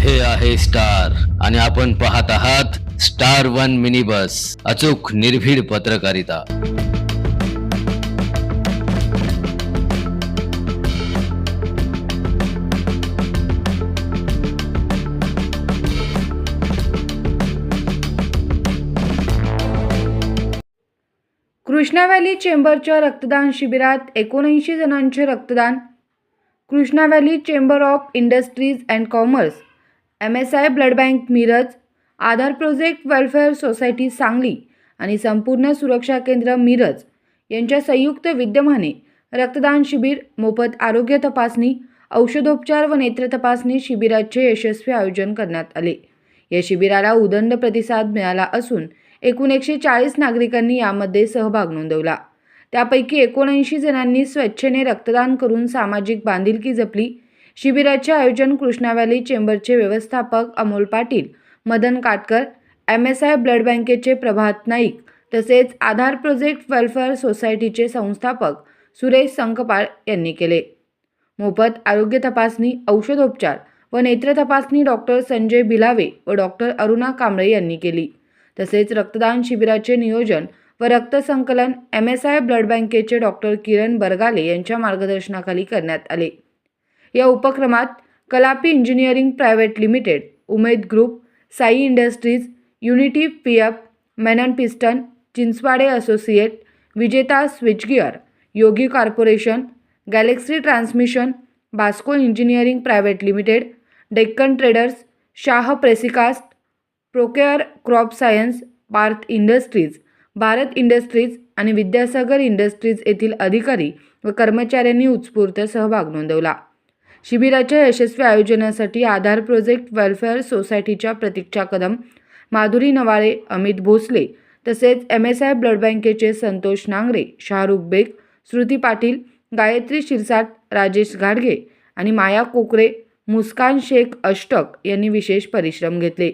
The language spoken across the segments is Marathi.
हे आहे स्टार आणि आपण पाहत आहात स्टार वन मिनी बस, अचूक निर्भीड पत्रकारिता। कृष्णा व्हॅली चेंबरच्या रक्तदान शिबिरात 79 जणांचे रक्तदान। Krishna valley chamber of industries and commerce, MSI blood bank Miraj, Aadhaar project welfare society Sangli आणि संपूर्ण सुरक्षा केंद्र मिरज यांच्या संयुक्त विद्यमाने रक्तदान शिबिर, मोफत आरोग्य तपासणी, औषधोपचार व नेत्र तपासणी शिबिराचे यशस्वी आयोजन करण्यात आले। या शिबिराला उदंड प्रतिसाद मिळाला असून एकूण 140 नागरिकांनी यामध्ये सहभाग नोंदवला। त्यापैकी 79 जणांनी स्वेच्छेने रक्तदान करून सामाजिक बांधिलकी जपली। शिबिराचे आयोजन कृष्णा व्हॅली चेंबरचे व्यवस्थापक अमोल पाटील, मदन काटकर, MSI ब्लड बँकेचे प्रभात नाईक तसेच आधार प्रोजेक्ट वेलफेअर सोसायटीचे संस्थापक सुरेश संकपाळ यांनी केले। मोफत आरोग्य तपासणी, औषधोपचार व नेत्र तपासणी डॉक्टर संजय बिलावे व डॉक्टर अरुणा कांबळे यांनी केली। तसेच रक्तदान शिबिराचे नियोजन व रक्त संकलन MSI ब्लड बँकेचे डॉक्टर किरण बरगाले यांच्या मार्गदर्शनाखाली करण्यात आले। या उपक्रमात Kalapi engineering private limited, Umed group, Sai industries, unity PF, Menon piston, Chinchwade associate, Vijeta switchgear, Yogi corporation, galaxy transmission, Basco engineering private limited, Deccan traders, Shah precicast, procare crop science, Parth industries, Bharat industries आणि विद्यासागर इंडस्ट्रीज येथील अधिकारी व कर्मचाऱ्यांनी उत्स्फूर्त सहभाग नोंदवला। शिबिराच्या यशस्वी आयोजनासाठी आधार प्रोजेक्ट वेलफेअर सोसायटीच्या प्रतीक्षा कदम, माधुरी नवाळे, अमित भोसले तसेच MSI ब्लड बँकेचे संतोष नांगरे, शाहरुख बेग, श्रुती पाटील, गायत्री शिरसाट, राजेश घाडगे आणि माया कोकरे, मुस्कान शेख अष्टक यांनी विशेष परिश्रम घेतले।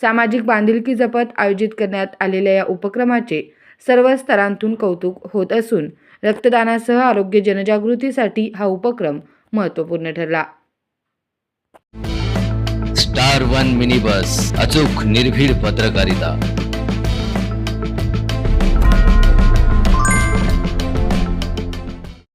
सामाजिक बांधिलकी जपत आयोजित करण्यात आलेल्या या उपक्रमाचे सर्व स्तरांतून कौतुक होत असून रक्तदानासह आरोग्य जनजागृतीसाठी हा उपक्रम महत्त्वपूर्ण ठरला। स्टार वन मिनी बस, अचूक निर्भीड पत्रकारिता।